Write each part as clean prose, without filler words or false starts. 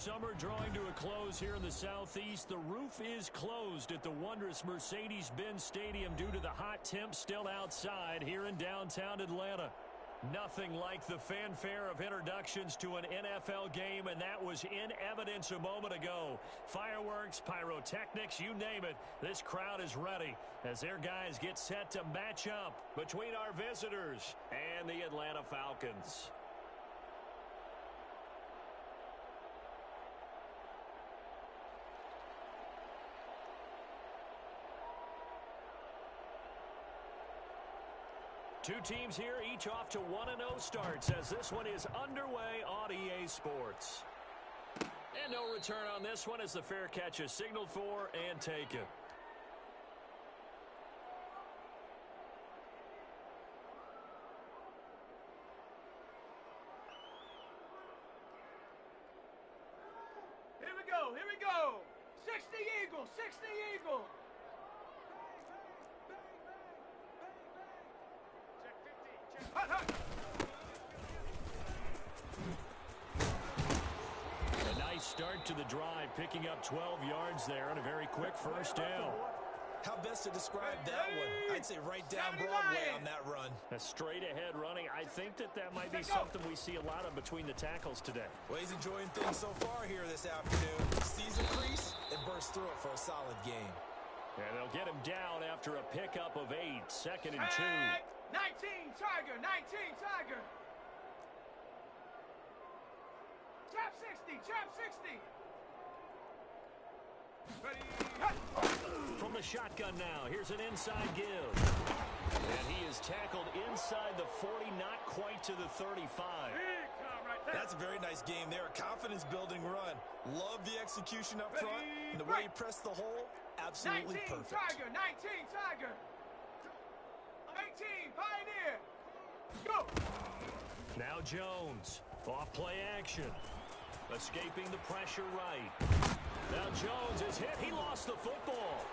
Summer drawing to a close here in the Southeast. The roof is closed at the wondrous Mercedes-Benz Stadium due to the hot temps still outside here in downtown Atlanta. Nothing like the fanfare of introductions to an NFL game, and that was in evidence a moment ago. Fireworks, pyrotechnics, you name it. This crowd is ready as their guys get set to match up between our visitors and the Atlanta Falcons. Two teams here, each off to 1-0 starts as this one is underway on EA Sports. And no return on this one as the fair catch is signaled for and taken. Here we go. 60 Eagle, 60 Eagle. A nice start to the drive, picking up 12 yards there and a very quick first down. How best to describe that one? I'd say right down Broadway on that run. A straight-ahead running. I think that might be something we see a lot of between the tackles today. Well, he's enjoying things so far here this afternoon. Sees a crease and bursts through it for a solid game. And they'll get him down after a pickup of 8, 2nd and 2. 19 Tiger, 19 Tiger. Trap 60. Ready. From the shotgun now, here's an inside give. And he is tackled inside the 40, not quite to the 35. That's a very nice game there. A confidence-building run. Love the execution up front. And the way he pressed the hole, absolutely 19 perfect. Tiger, 19 Tiger. 18 Pioneer. Go. Now Jones. Off play action. Escaping the pressure right. Now Jones is hit. He lost the football.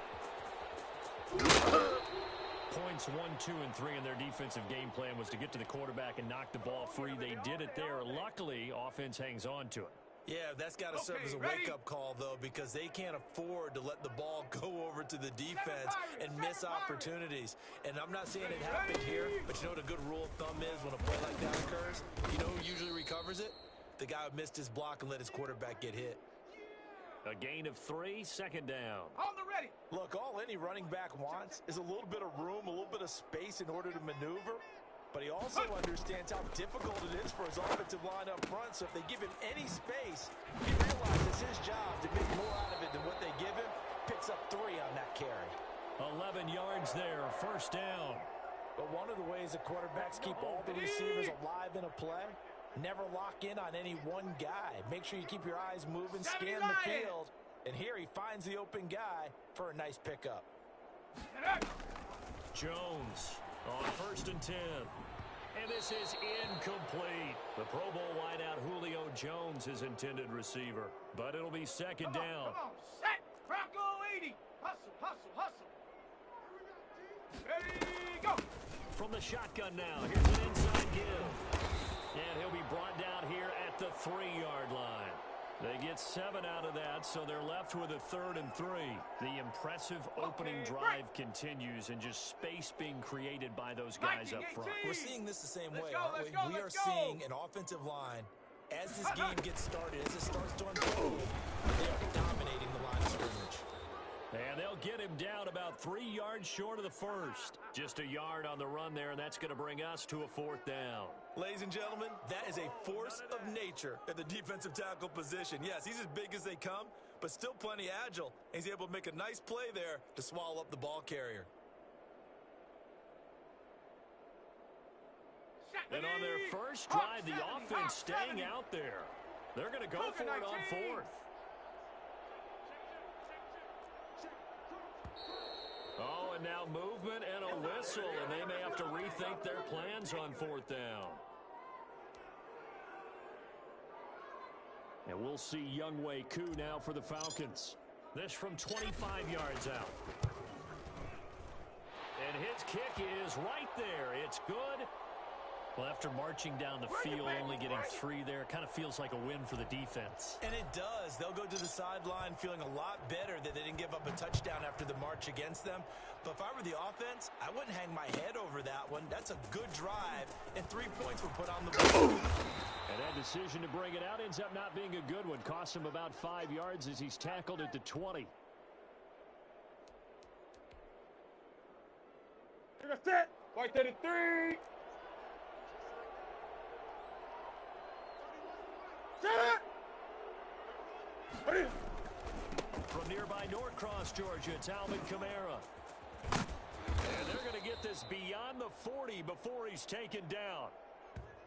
Points 1, 2, and 3 in their defensive game plan was to get to the quarterback and knock the ball free. They did it there. Luckily, offense hangs on to it. Yeah, that's got to serve as a wake-up call, though, because they can't afford to let the ball go over to the defense and miss opportunities. And I'm not saying it happened here, but you know what a good rule of thumb is when a play like that occurs? You know who usually recovers it? The guy who missed his block and let his quarterback get hit. A gain of 3, 2nd down. Hold the ready. Look, all any running back wants is a little bit of room, a little bit of space in order to maneuver. But he also understands how difficult it is for his offensive line up front. So if they give him any space, he realizes his job to make more out of it than what they give him. Picks up 3 on that carry. 11 yards there, first down. But one of the ways the quarterbacks keep all the receivers alive in a play, never lock in on any one guy. Make sure you keep your eyes moving, scan the field. And here he finds the open guy for a nice pickup. Jones on 1st and 10. And this is incomplete. The Pro Bowl wideout Julio Jones is intended receiver. But it'll be 2nd down. Come on, set. Bronco 80. Hustle. Ready, go. From the shotgun now, here's an inside give. And he'll be brought down here at the 3-yard line. They get 7 out of that, so they're left with a 3rd and 3. The impressive opening drive continues and just space being created by those guys up front. We're seeing this the same way, aren't we? We are seeing an offensive line, as this game gets started, as it starts to unfold, they are dominating the line of scrimmage. And they'll get him down about 3 yards short of the first. Just a yard on the run there, and that's going to bring us to a 4th down. Ladies and gentlemen, that is a force of nature at the defensive tackle position. Yes, he's as big as they come, but still plenty agile. He's able to make a nice play there to swallow up the ball carrier. And on their first drive, the offense staying out there. They're going to go for it on 4th. Oh, and now movement and a whistle, and they may have to rethink their plans on 4th down. And we'll see Younghoe Koo now for the Falcons. This from 25 yards out. And his kick is right there. It's good. Well, after marching down the field, only getting 3 there, kind of feels like a win for the defense. And it does. They'll go to the sideline feeling a lot better that they didn't give up a touchdown after the march against them. But if I were the offense, I wouldn't hang my head over that one. That's a good drive, and 3 points were put on the board. And that decision to bring it out ends up not being a good one. Cost him about 5 yards as he's tackled at the 20. That's it. White 33. From nearby Norcross, Georgia, it's Alvin Kamara. And they're going to get this beyond the 40 before he's taken down.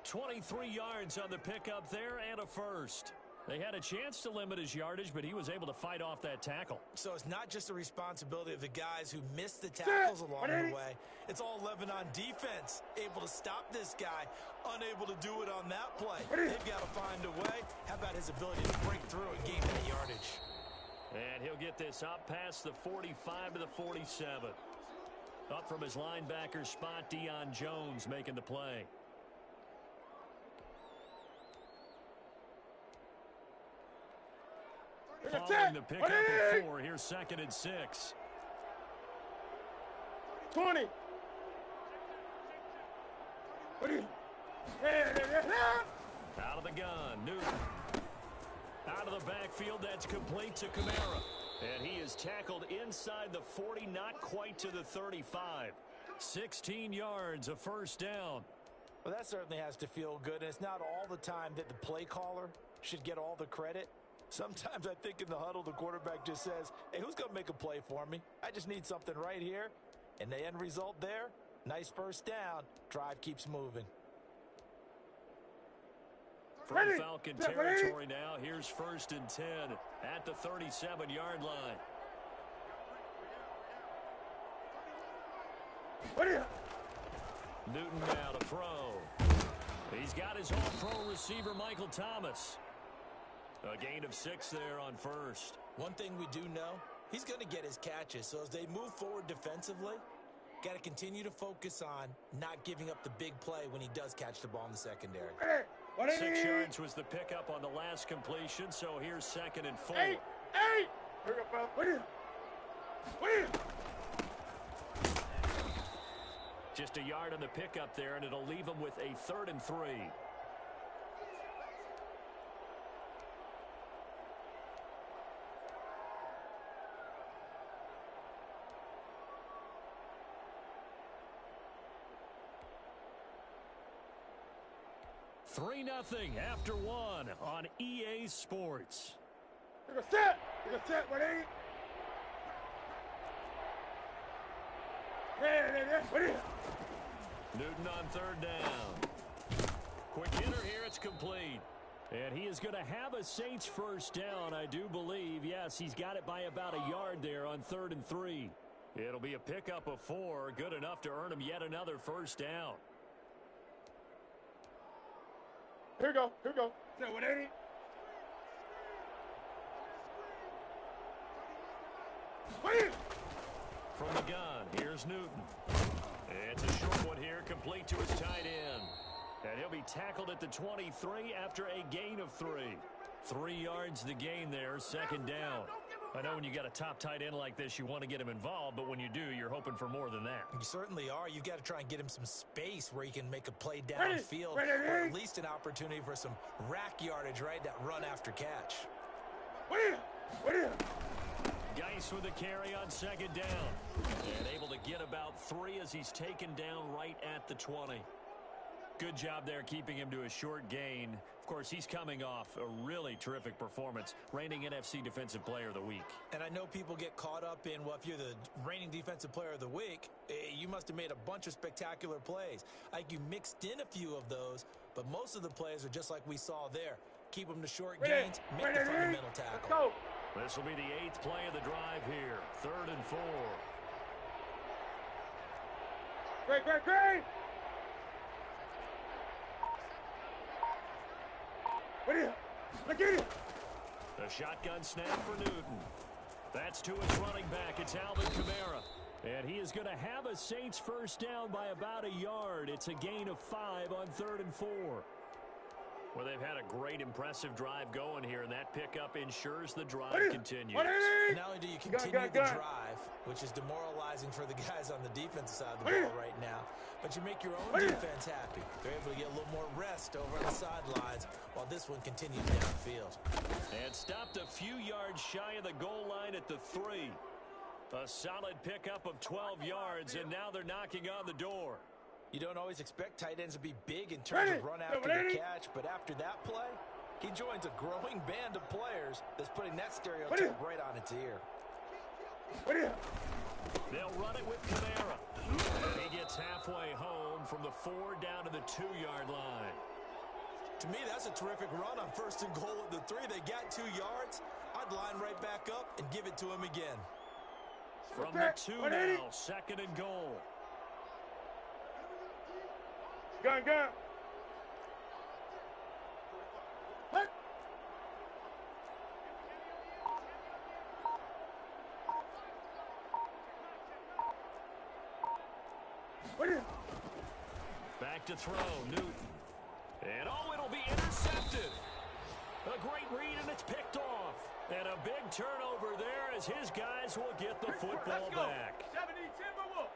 23 yards on the pickup there and a first. They had a chance to limit his yardage, but he was able to fight off that tackle. So it's not just the responsibility of the guys who missed the tackles along the way. It's all 11 on defense. Able to stop this guy, unable to do it on that play. They've got to find a way. How about his ability to break through and gain that yardage? And he'll get this up past the 45 to the 47. Up from his linebacker spot, Deion Jones making the play. Following the pickup of 4, here's 2nd and 6. 20. Out of the gun, Newton. Out of the backfield, that's complete to Kamara. And he is tackled inside the 40, not quite to the 35. 16 yards, a first down. Well, that certainly has to feel good, and it's not all the time that the play caller should get all the credit. Sometimes I think in the huddle, the quarterback just says, hey, who's going to make a play for me? I just need something right here. And the end result there, nice first down. Drive keeps moving. From Falcon territory now, here's 1st and 10 at the 37-yard line. Newton now to throw. He's got his all-pro receiver, Michael Thomas. A gain of 6 there on first. One thing we do know, he's going to get his catches. So as they move forward defensively, got to continue to focus on not giving up the big play when he does catch the ball in the secondary. 6 yards was the pickup on the last completion, so here's 2nd and 4. Just a yard on the pickup there, and it'll leave him with a 3rd and 3. Nothing after 1 on EA Sports. Set, buddy. Newton on 3rd down. Quick hitter here, it's complete. And he is going to have a Saints first down, I do believe. Yes, he's got it by about a yard there on 3rd and 3. It'll be a pickup of 4, good enough to earn him yet another first down. Here we go. Set 180. From the gun, here's Newton. It's a short one here, complete to his tight end. And he'll be tackled at the 23 after a gain of 3. 3 yards the gain there, 2nd down. I know when you got a top tight end like this, you want to get him involved, but when you do, you're hoping for more than that. You certainly are. You've got to try and get him some space where he can make a play downfield, or at least an opportunity for some rack yardage, right? That run after catch. Geis with a carry on 2nd down. And able to get about 3 as he's taken down right at the 20. Good job there keeping him to a short gain. Of course, he's coming off a really terrific performance, reigning NFC Defensive Player of the Week. And I know people get caught up in, well, if you're the reigning Defensive Player of the Week, you must have made a bunch of spectacular plays. Like you mixed in a few of those, but most of the plays are just like we saw there. Keep them to short gains, make the fundamental tackle. This will be the 8th play of the drive here. 3rd and 4. Great. Look at it. The shotgun snap for Newton. That's to his running back. It's Alvin Kamara. And he is going to have a Saints first down by about a yard. It's a gain of 5 on 3rd and 4. Well, they've had a great, impressive drive going here, and that pickup ensures the drive continues. And not only do you continue the drive, which is demoralizing for the guys on the defensive side of the ball right now, but you make your own defense happy. They're able to get a little more rest over on the sidelines while this one continues downfield. And stopped a few yards shy of the goal line at the 3. A solid pickup of 12 yards, and now they're knocking on the door. You don't always expect tight ends to be big in terms of run after the catch, but after that play, he joins a growing band of players that's putting that stereotype right on its ear. They'll run it with Kamara. He gets halfway home from the 4 down to the 2-yard line. To me, that's a terrific run on 1st and goal at the 3. They got 2 yards. I'd line right back up and give it to him again. From the 2 now, 2nd and goal. Gun. Back to throw, Newton. And it'll be intercepted. A great read, and it's picked off. And a big turnover there as his guys will get the football back. 70 Timberwolves.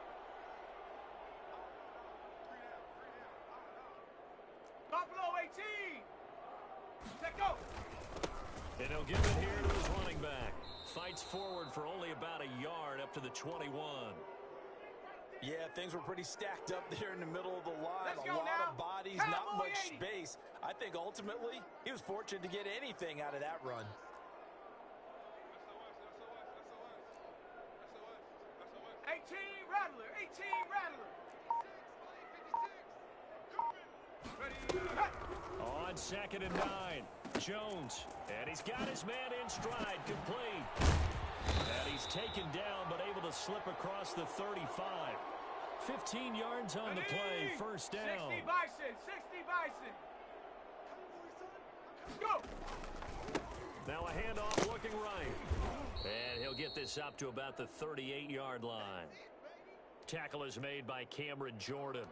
Buffalo 18. Let go. And he'll give it here to his running back. Fights forward for only about a yard up to the 21. Yeah, things were pretty stacked up there in the middle of the line. A lot of bodies, not much space. I think ultimately he was fortunate to get anything out of that run. Rattler. 18 Rattler. On 2nd and 9, Jones. And he's got his man in stride, complete. And he's taken down, but able to slip across the 35. 15 yards on the play, first down. 60 Bison. Go. Now a handoff looking right. And he'll get this up to about the 38-yard line. Tackle is made by Cameron Jordan.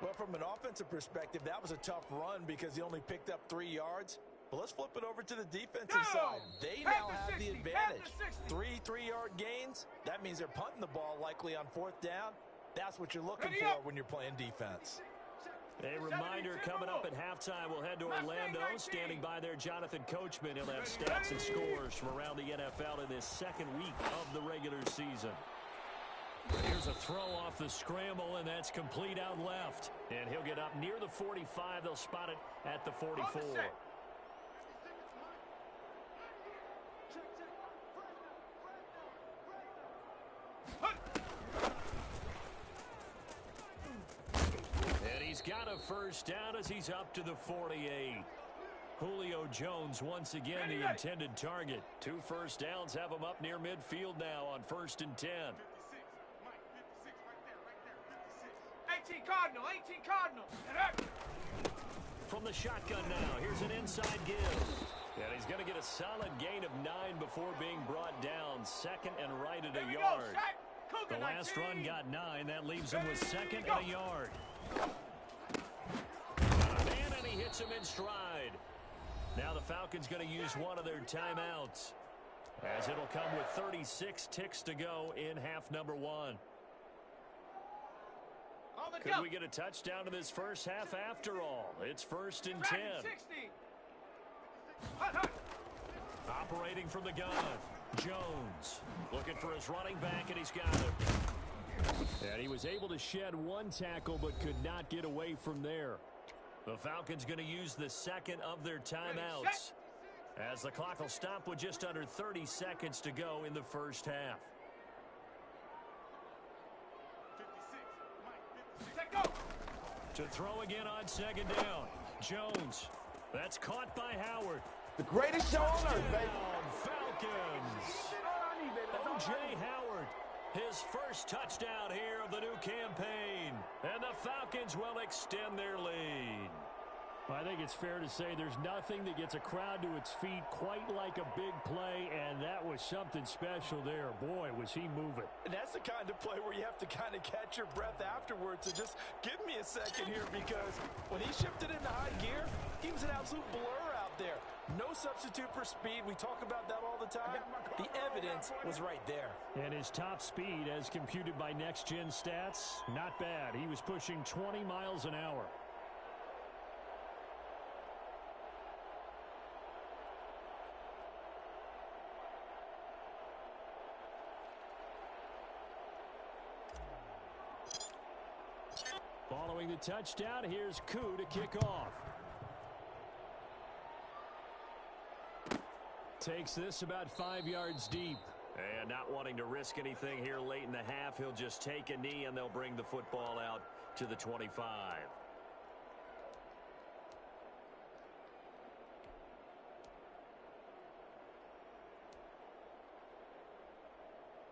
Well, from an offensive perspective, that was a tough run because he only picked up 3 yards. But let's flip it over to the defensive side. They now have the advantage. 3 3-yard gains. That means they're punting the ball likely on 4th down. That's what you're looking for when you're playing defense. A reminder coming up at halftime. We'll head to Orlando. Standing by there, Jonathan Coachman. He'll have stats and scores from around the NFL in this 2nd week of the regular season. Here's a throw off the scramble, and that's complete out left. And he'll get up near the 45. They'll spot it at the 44. And he's got a first down as he's up to the 48. Julio Jones once again the intended target. 2 first downs have him up near midfield now on 1st and 10. 18 Cardinal. From the shotgun now, here's an inside give. And he's going to get a solid gain of 9 before being brought down. 2nd and right at a yard. The last run got 9. That leaves him with 2nd and a yard. And he hits him in stride. Now the Falcons going to use one of their timeouts, as it'll come with 36 ticks to go in half number 1. Could we get a touchdown in this first half after all? It's 1st and 10. Operating from the gun, Jones looking for his running back, and he's got him. And he was able to shed 1 tackle but could not get away from there. The Falcons going to use the 2nd of their timeouts, as the clock will stop with just under 30 seconds to go in the first half. To throw again on 2nd down. Jones. That's caught by Howard. The greatest show on earth, baby. Falcons. O.J. Howard. His first touchdown here of the new campaign. And the Falcons will extend their lead. I think it's fair to say there's nothing that gets a crowd to its feet quite like a big play, and that was something special there. Boy, was he moving. And that's the kind of play where you have to kind of catch your breath afterwards. So just give me a second here, because when he shifted into high gear, he was an absolute blur out there. No substitute for speed. We talk about that all the time. The evidence was right there. And his top speed, as computed by Next Gen Stats, not bad. He was pushing 20 miles an hour. Following the touchdown, here's Koo to kick off. Takes this about 5 yards deep. And not wanting to risk anything here late in the half, he'll just take a knee and they'll bring the football out to the 25.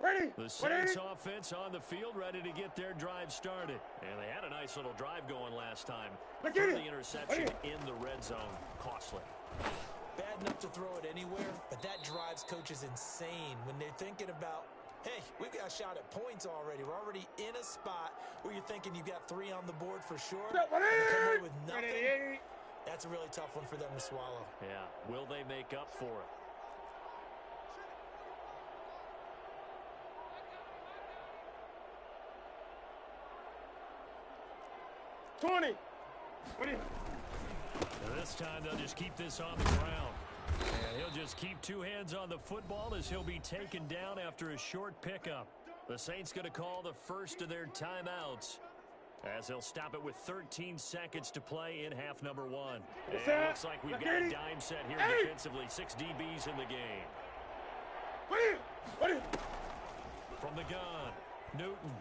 Ready? The Saints offense on the field, ready to get their drive started. And they had a nice little drive going last time. For the interception in the red zone, costly. Bad enough to throw it anywhere, but that drives coaches insane when they're thinking about, hey, we've got a shot at points already. We're already in a spot where you're thinking you've got 3 on the board for sure. And come away with nothing. That's a really tough one for them to swallow. Yeah, will they make up for it? And this time they'll just keep this on the ground. And he'll just keep 2 hands on the football as he'll be taken down after a short pickup. The Saints going to call the first of their timeouts, as they'll stop it with 13 seconds to play in half number 1. And it looks like we've got a dime set here defensively. 6 DBs in the game. From the gun, Newton.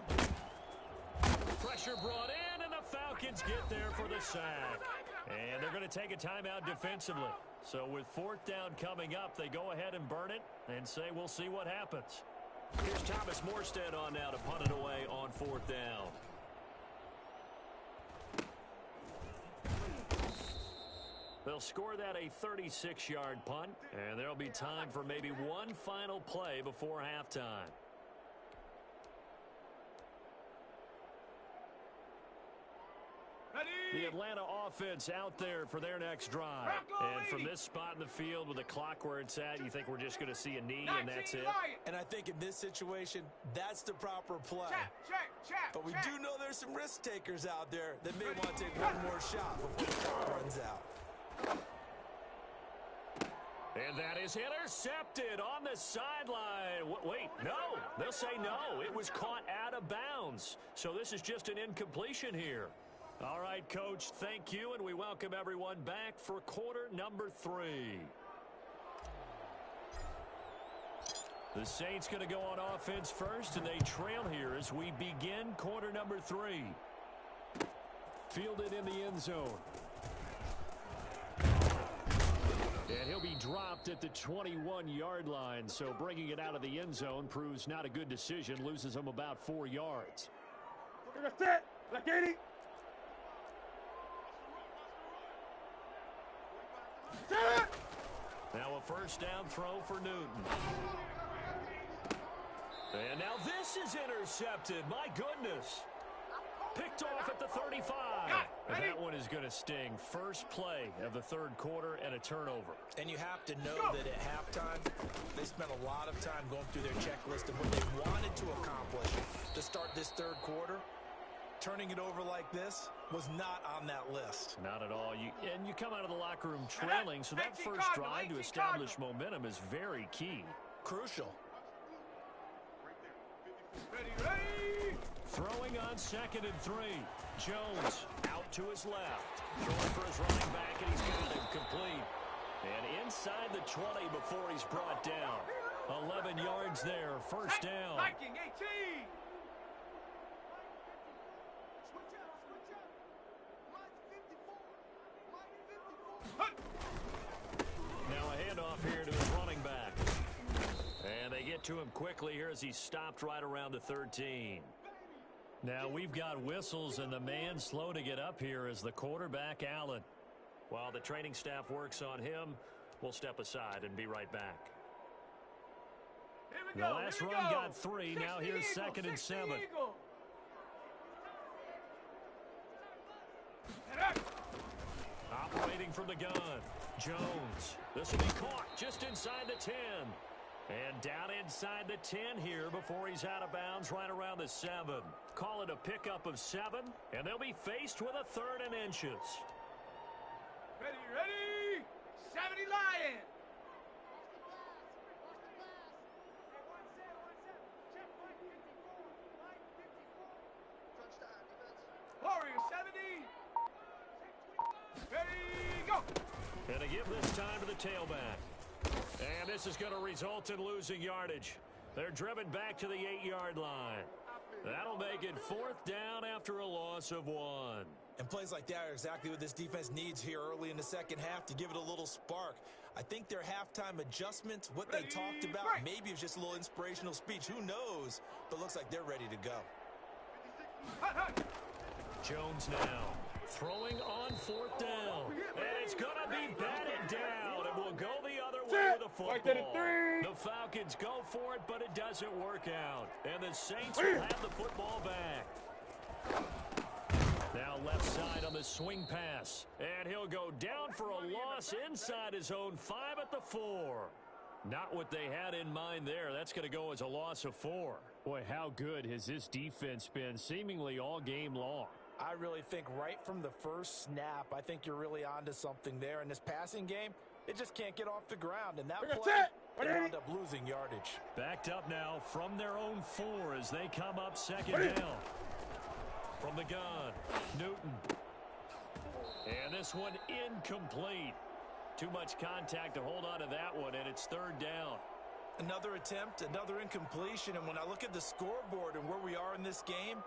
Pressure brought in, and the Falcons get there for the sack. And they're going to take a timeout defensively. So with 4th down coming up, they go ahead and burn it and say we'll see what happens. Here's Thomas Morstead on now to punt it away on 4th down. They'll score that a 36-yard punt, and there'll be time for maybe one final play before halftime. The Atlanta offense out there for their next drive. And from this spot in the field with the clock where it's at, you think we're just going to see a knee and that's it? And I think in this situation, that's the proper play. But we do know there's some risk takers out there that may want to take one more shot before the clock runs out. And that is intercepted on the sideline. Wait, no. They'll say no. It was caught out of bounds. So this is just an incompletion here. All right, Coach, thank you, and we welcome everyone back for quarter number 3. The Saints going to go on offense first, and they trail here as we begin quarter number 3. Fielded in the end zone. And he'll be dropped at the 21-yard line, so bringing it out of the end zone proves not a good decision, loses him about 4 yards. Now a first down throw for Newton. And now this is intercepted. My goodness. Picked off at the 35. And that one is going to sting. First play of the 3rd quarter and a turnover. And you have to know that at halftime, they spent a lot of time going through their checklist of what they wanted to accomplish to start this 3rd quarter. Turning it over like this was not on that list. Not at all. And you come out of the locker room trailing, so that first drive to establish momentum is very key. Crucial. Ready. Throwing on 2nd and 3. Jones out to his left. Throwing for his running back, and he's got him complete. And inside the 20 before he's brought down. 11 yards there. First down. Viking 18. Now a handoff here to his running back. And they get to him quickly here as he stopped right around the 13. Now we've got whistles, and the man slow to get up here is the quarterback, Allen. While the training staff works on him, we'll step aside and be right back. The last run got 3. Now here's second and 7. Operating from the gun, Jones. This will be caught just inside the 10. And down inside the 10 here before he's out of bounds right around the 7. Call it a pickup of 7, and they'll be faced with a 3rd and inches. Ready, ready! 70 Lion! Warrior 70! Ready, go! And they give this time to the tailback. And this is going to result in losing yardage. They're driven back to the 8-yard line. That'll make it 4th down after a loss of 1. And plays like that are exactly what this defense needs here early in the second half to give it a little spark. I think their halftime adjustments, what they talked about, maybe it was just a little inspirational speech. Who knows? But looks like they're ready to go. Jones now throwing on 4th down. And it's going to be batted down. And will go the other way with the football. The Falcons go for it, but it doesn't work out. And the Saints will have the football back. Now left side on the swing pass. And he'll go down for a loss inside his own 5 at the 4. Not what they had in mind there. That's going to go as a loss of 4. Boy, how good has this defense been seemingly all game long? I really think right from the first snap, I think you're really onto something there. In this passing game, it just can't get off the ground. And that play, they wound up losing yardage. Backed up now from their own 4 as they come up 2nd down. From the gun, Newton. And this one incomplete. Too much contact to hold on to that one, and it's 3rd down. Another attempt, another incompletion. And when I look at the scoreboard and where we are in this game,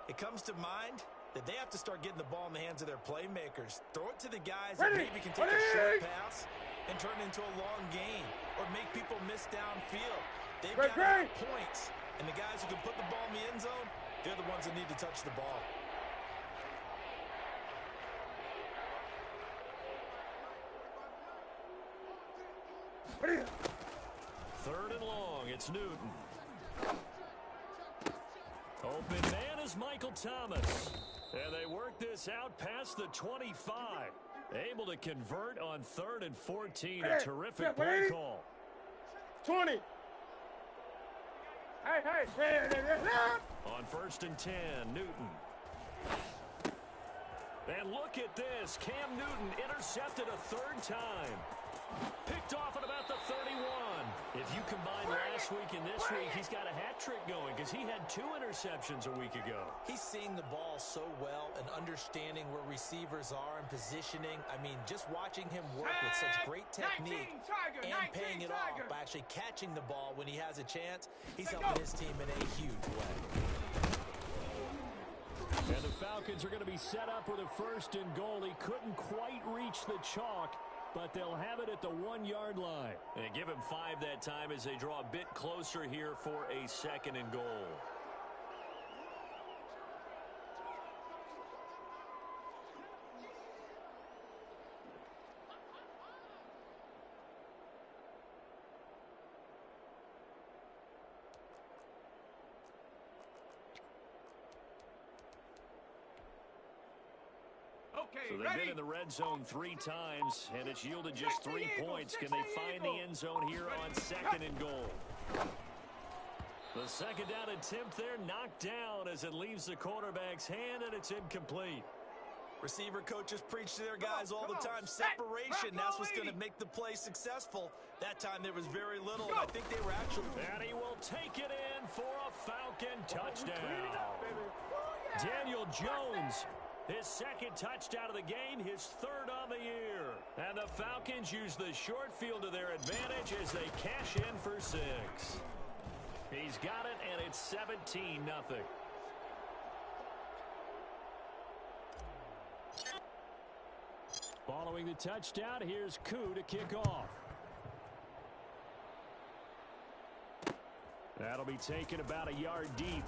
it comes to mind that they have to start getting the ball in the hands of their playmakers. Throw it to the guys that maybe can take a short pass and turn it into a long gain or make people miss downfield. They've got points, and the guys who can put the ball in the end zone, they're the ones that need to touch the ball. Third and long, it's Newton. Open man is Michael Thomas. And they work this out past the 25. Able to convert on 3rd and 14. A terrific play call. 20. Hey. On 1st and 10, Newton. And look at this. Cam Newton intercepted a 3rd time. Picked off at about the 31. If you combine last week and this week, he's got a hat trick going because he had 2 interceptions a week ago. He's seeing the ball so well and understanding where receivers are and positioning. I mean, just watching him work with such great technique and paying it off by actually catching the ball when he has a chance, he's helping his team in a huge way. And the Falcons are going to be set up with a 1st and goal. He couldn't quite reach the chalk, but they'll have it at the 1-yard line. And give him 5 that time as they draw a bit closer here for a 2nd and goal. So they've been in the red zone 3 times, and it's yielded just 3 points. Can they find the end zone here on 2nd and goal? The 2nd down attempt there knocked down as it leaves the quarterback's hand, and it's incomplete. Receiver coaches preach to their guys all the time. Separation, that's what's going to make the play successful. That time there was very little, and I think they were actually... And he will take it in for a Falcon touchdown. Daniel Jones, his 2nd touchdown of the game, his 3rd on the year. And the Falcons use the short field to their advantage as they cash in for 6. He's got it, and it's 17-0. Following the touchdown, here's Koo to kick off. That'll be taken about a yard deep.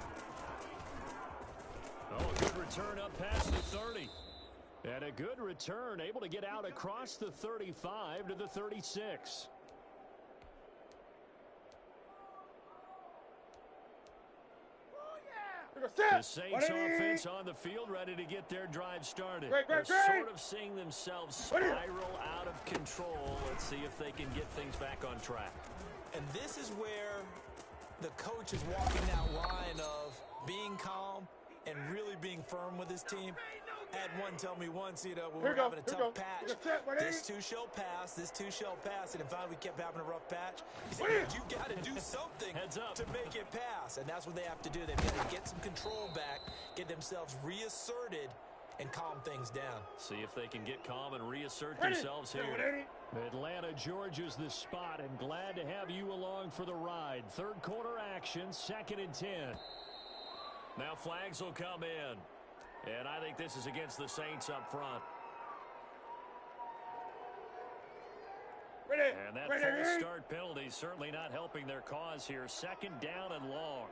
Oh, a good return up past the 30. And a good return, able to get out across the 35 to the 36. The Saints offense on the field, ready to get their drive started. They're sort of seeing themselves spiral out of control. Let's see if they can get things back on track. And this is where the coach is walking that line of being calm and really being firm with his team. I had one tell me once, when we were having a tough patch, this too shall pass, this too shall pass. And if finally we kept having a rough patch, he said, you got to do something to make it pass. And that's what they have to do. They've got to get some control back, get themselves reasserted, and calm things down. See if they can get calm and reassert themselves here. Atlanta, Georgia's the spot, and glad to have you along for the ride. Third quarter action, 2nd and 10. Now flags will come in. And I think this is against the Saints up front. And that false start penalty is certainly not helping their cause here. 2nd down and long.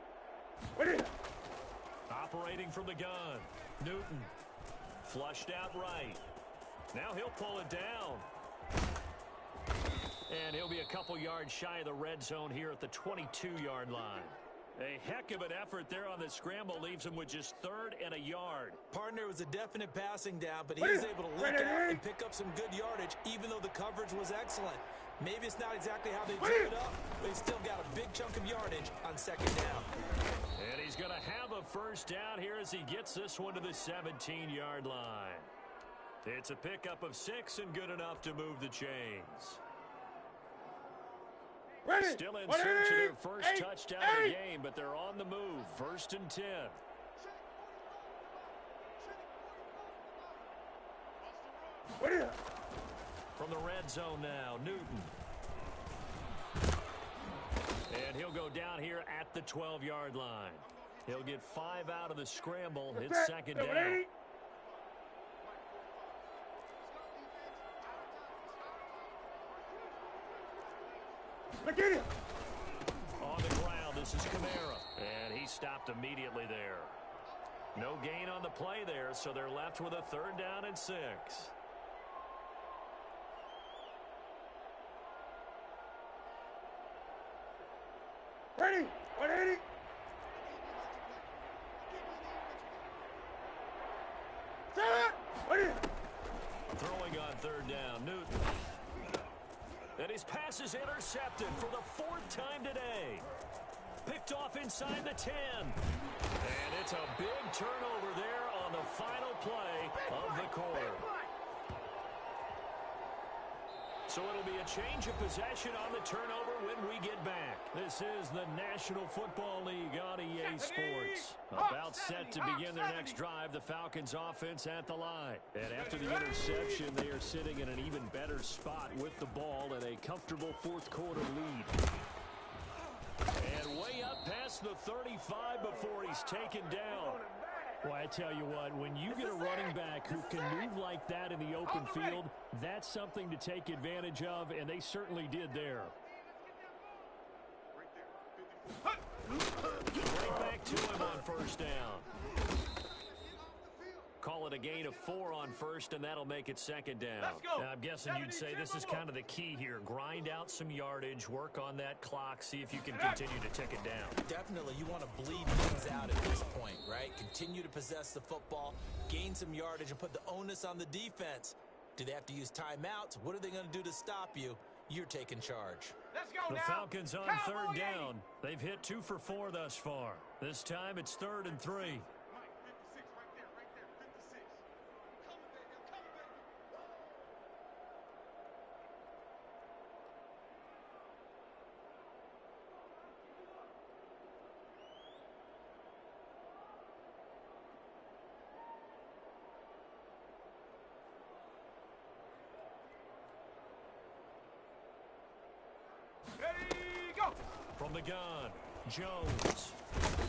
Operating from the gun. Newton. Flushed out right. Now he'll pull it down. And he'll be a couple yards shy of the red zone here at the 22-yard line. A heck of an effort there on the scramble, leaves him with just 3rd and a yard. Partner was a definite passing down, but he was able to look out and pick up some good yardage, even though the coverage was excellent. Maybe it's not exactly how they drew it up, but he's still got a big chunk of yardage on 2nd down. And he's going to have a first down here as he gets this one to the 17-yard line. It's a pickup of 6 and good enough to move the chains. Still in search of their first touchdown of the game, but they're on the move. 1st and 10. From the red zone now, Newton. And he'll go down here at the 12-yard line. He'll get 5 out of the scramble. It's 2nd down. On the ground, this is Kamara. And he stopped immediately there. No gain on the play there, so they're left with a 3rd down and 6. Ready! 180! Throwing on 3rd down, Newton. And his pass is intercepted for the 4th time today. Picked off inside the 10. And it's a big turnover there on the final play of the quarter. So it'll be a change of possession on the turnover when we get back. This is the National Football League on EA Sports. About set to begin their next drive, the Falcons offense at the line. And after the interception, they are sitting in an even better spot with the ball and a comfortable 4th quarter lead. And way up past the 35 before he's taken down. Well, I tell you what, when you get a running back who can move like that in the open field, that's something to take advantage of, and they certainly did there. Right back to him on 1st down. Call it a gain of 4 on 1st, and that'll make it 2nd down. Now, I'm guessing you'd say this is kind of the key here. Grind out some yardage, work on that clock, see if you can continue to tick it down. Definitely, you want to bleed things out at this point, right? Continue to possess the football, gain some yardage, and put the onus on the defense. Do they have to use timeouts? What are they going to do to stop you? You're taking charge. Let's go the now. Falcons on 3rd down. They've hit 2 for 4 thus far. This time it's 3rd and 3. From the gun, Jones.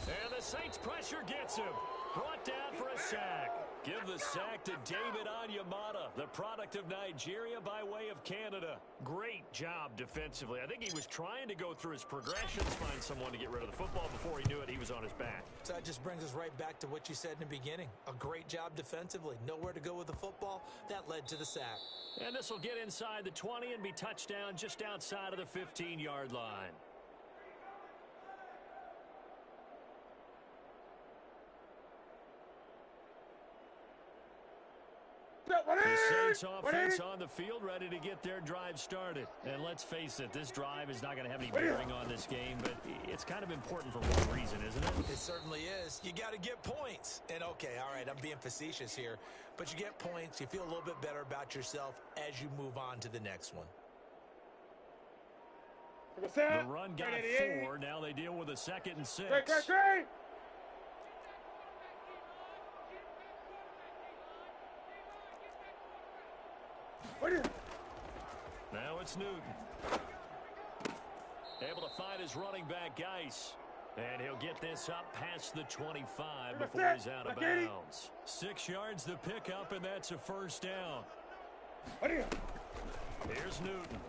And the Saints pressure gets him. Brought down for a sack. Give the sack to David Onyemata, the product of Nigeria by way of Canada. Great job defensively. I think he was trying to go through his progressions, find someone to get rid of the football. Before he knew it, he was on his back. So that just brings us right back to what you said in the beginning. A great job defensively. Nowhere to go with the football. That led to the sack. And this will get inside the 20 and be touchdown just outside of the 15-yard line. The Saints offense on the field, ready to get their drive started. And let's face it, this drive is not going to have any bearing on this game, but it's kind of important for one reason, isn't it? It certainly is. You got to get points. And, okay, all right, I'm being facetious here, but you get points, you feel a little bit better about yourself as you move on to the next one. The run got 4. Now they deal with a 2nd and 6. Now it's Newton. Able to find his running back, Geis. And he'll get this up past the 25 before he's out of bounds. 6 yards the pickup, and that's a first down. Here's Newton.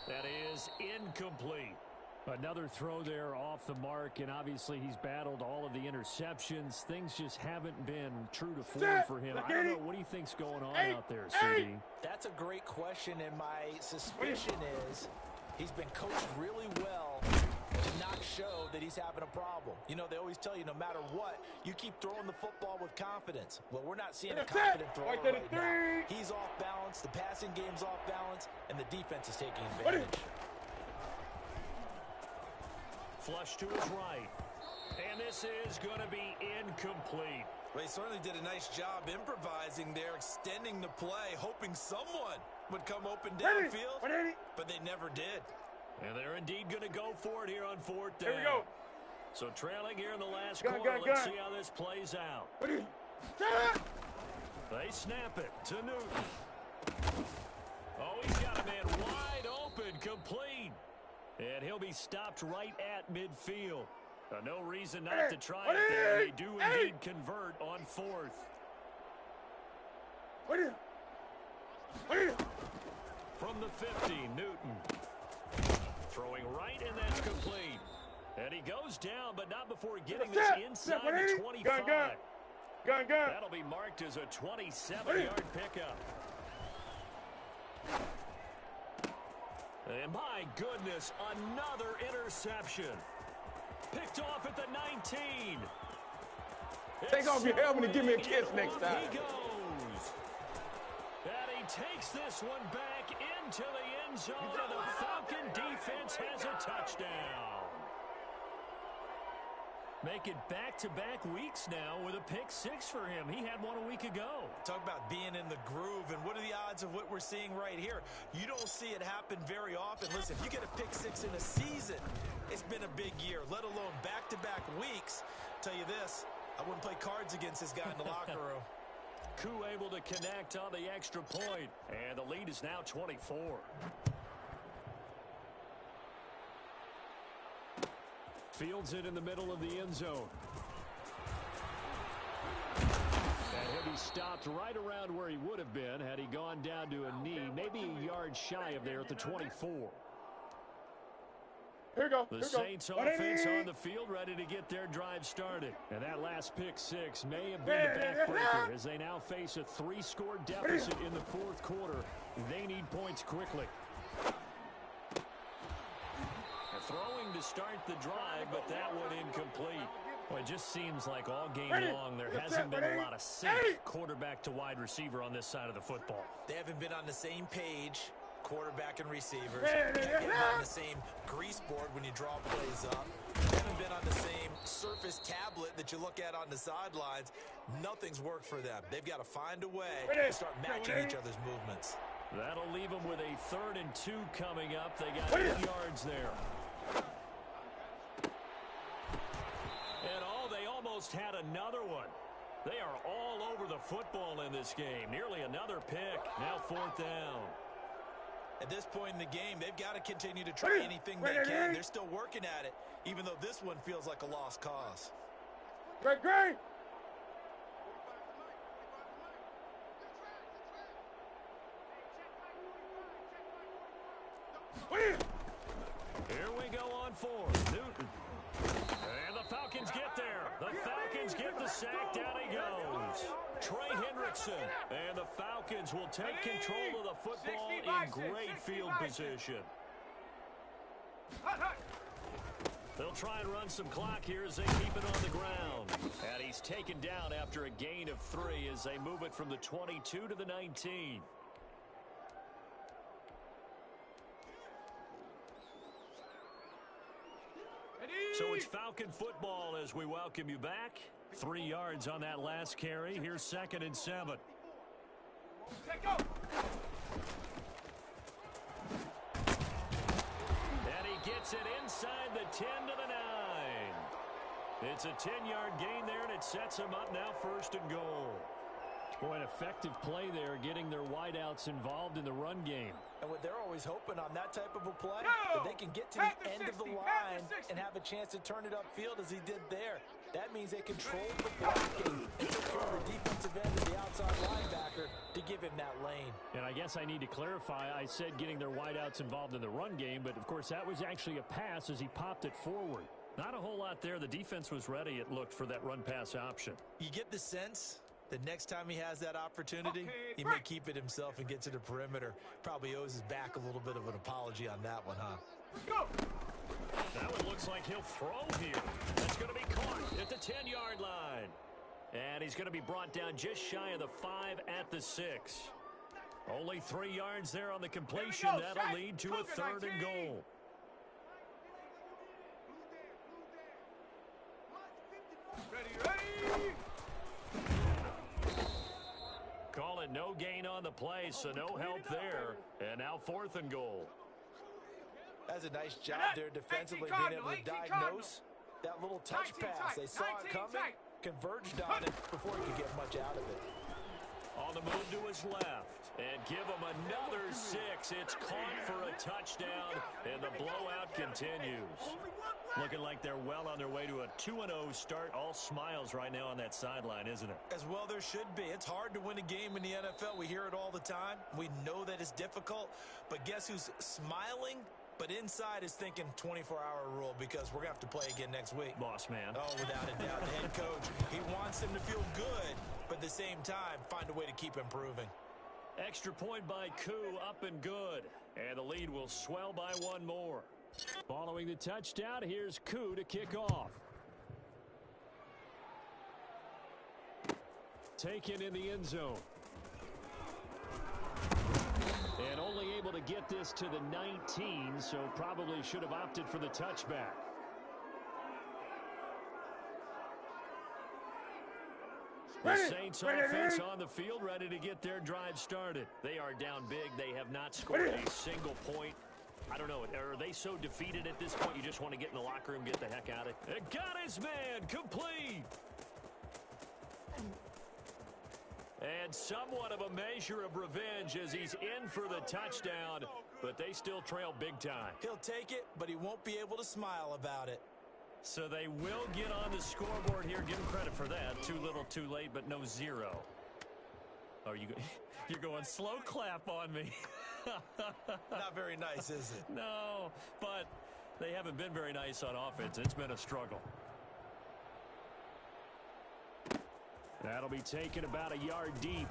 That is incomplete. Another throw there off the mark, and obviously he's battled all of the interceptions. Things just haven't been true to form for him. I don't know. What do you think's going on out there, CD? That's a great question, and my suspicion is he's been coached really well to not show that he's having a problem. You know, they always tell you no matter what, you keep throwing the football with confidence. Well, we're not seeing a confident thrower right now. He's off balance, the passing game's off balance, and the defense is taking advantage. Flush to his right. And this is going to be incomplete. Well, he certainly did a nice job improvising there, extending the play, hoping someone would come open downfield, but they never did. And they're indeed going to go for it here on 4th down. Here we go. So trailing here in the last quarter. Let's see how this plays out. They snap it to Newton. Oh, he's got a man wide open, complete. And he'll be stopped right at midfield. No reason not to try it there. They do indeed convert on 4th. From the 50, Newton. Throwing right, and that's complete. And he goes down, but not before getting this inside the 25. Gun. That'll be marked as a 27-yard pickup. And my goodness, another interception. Picked off at the 19. Take off your helmet and give me a kiss next time. He goes. And he takes this one back into the end zone, and the Falcon defense has a touchdown. Make it back-to-back weeks now with a pick-6 for him. He had one a week ago. Talk about being in the groove, and what are the odds of what we're seeing right here? You don't see it happen very often. Listen, if you get a pick-6 in a season, it's been a big year, let alone back-to-back weeks. Tell you this, I wouldn't play cards against this guy in the locker room. Koo able to connect on the extra point, and the lead is now 24. Fields it in the middle of the end zone. And he'll be stopped right around where he would have been had he gone down to a knee, maybe a yard shy of there at the 24. Here we go. The Saints offense on the field, ready to get their drive started. And that last pick-6 may have been the backbreaker as they now face a 3-score deficit in the 4th quarter. They need points quickly. Throwing to start the drive, but that one incomplete. Well, it just seems like all game long there hasn't been a lot of sync quarterback to wide receiver on this side of the football. They haven't been on the same page, quarterback and receivers. They haven't been on the same grease board when you draw plays up. They haven't been on the same surface tablet that you look at on the sidelines. Nothing's worked for them. They've got to find a way to start matching each other's movements. That'll leave them with a 3rd and 2 coming up. They got 8 yards there. And they almost had another one. They are all over the football in this game. Nearly another pick. Now 4th down. At this point in the game, they've got to continue to try anything they can. They're still working at it, even though this one feels like a lost cause. Great. Here we go on fourth. Newton. And the Falcons get there. The Falcons get the sack. Down he goes. Trey Hendrickson. And the Falcons will take control of the football in great field position. They'll try and run some clock here as they keep it on the ground. And he's taken down after a gain of 3 as they move it from the 22 to the 19. So it's Falcon football as we welcome you back. 3 yards on that last carry. Here's 2nd and 7. And he gets it inside the 10 to the 9. It's a 10-yard gain there, and it sets him up now 1st and goal. Boy, an effective play there, getting their wideouts involved in the run game. And what they're always hoping on that type of a play, that they can get to the end of the line and have a chance to turn it upfield as he did there. That means they control the blocking and take care of the defensive end of the outside linebacker to give him that lane. And I guess I need to clarify, I said getting their wideouts involved in the run game, but of course that was actually a pass as he popped it forward. Not a whole lot there. The defense was ready, it looked, for that run pass option. You get the sense the next time he has that opportunity, he may keep it himself and get to the perimeter. Probably owes his back a little bit of an apology on that one, huh? Go! That one looks like he'll throw here. That's going to be caught at the 10-yard line. And he's going to be brought down just shy of the 5 at the 6. Only 3 yards there on the completion. That'll lead to a 3rd and goal. Ready! Call it no gain on the play, so no help there. And now 4th and goal. That's a nice job there defensively, being able to diagnose that little touch pass. They saw it coming, converged on it before he could get much out of it. On the move to his left, and give him another 6. It's caught for a touchdown, and the blowout continues. Looking like they're well on their way to a 2-0 start. All smiles right now on that sideline, isn't it? As well there should be. It's hard to win a game in the NFL. We hear it all the time. We know that it's difficult, but guess who's smiling? But inside is thinking 24-hour rule, because we're going to have to play again next week. Boss man. Oh, without a doubt. The head coach, he wants them to feel good, but at the same time, find a way to keep improving. Extra point by Koo, up and good. And the lead will swell by 1 more. Following the touchdown, here's Koo to kick off. Taken in the end zone. And only able to get this to the 19, so probably should have opted for the touchback. The Saints offense on the field, ready to get their drive started. They are down big. They have not scored a single point. I don't know. Are they so defeated at this point you just want to get in the locker room, get the heck out of it? It got his man complete. And somewhat of a measure of revenge as he's in for the touchdown, but they still trail big time. He'll take it, but he won't be able to smile about it. So they will get on the scoreboard here. Give him credit for that. Too little, too late, but no 0. Oh, you're going slow clap on me. Not very nice, is it? No, but they haven't been very nice on offense. It's been a struggle. That'll be taken about a yard deep.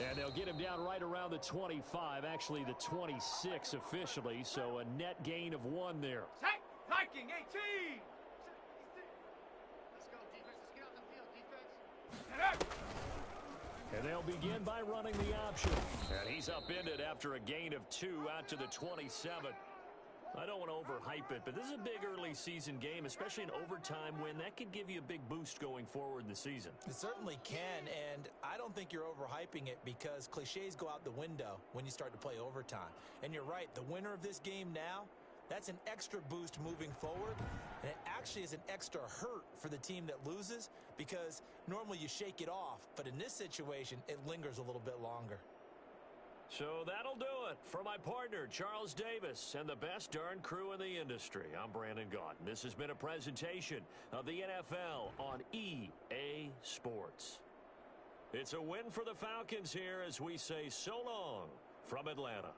And they'll get him down right around the 25, actually the 26 officially, so a net gain of 1 there. Viking 18! Let's go, defense. Let's get out the field, defense. And they'll begin by running the option. And he's upended after a gain of 2 out to the 27. I don't want to overhype it, but this is a big early season game, especially an overtime win. That could give you a big boost going forward in the season. It certainly can, and I don't think you're overhyping it because cliches go out the window when you start to play overtime. And you're right, the winner of this game now, that's an extra boost moving forward, and it actually is an extra hurt for the team that loses because normally you shake it off, but in this situation, it lingers a little bit longer. So that'll do it for my partner, Charles Davis, and the best darn crew in the industry. I'm Brandon Gaudin. This has been a presentation of the NFL on EA Sports. It's a win for the Falcons here as we say so long from Atlanta.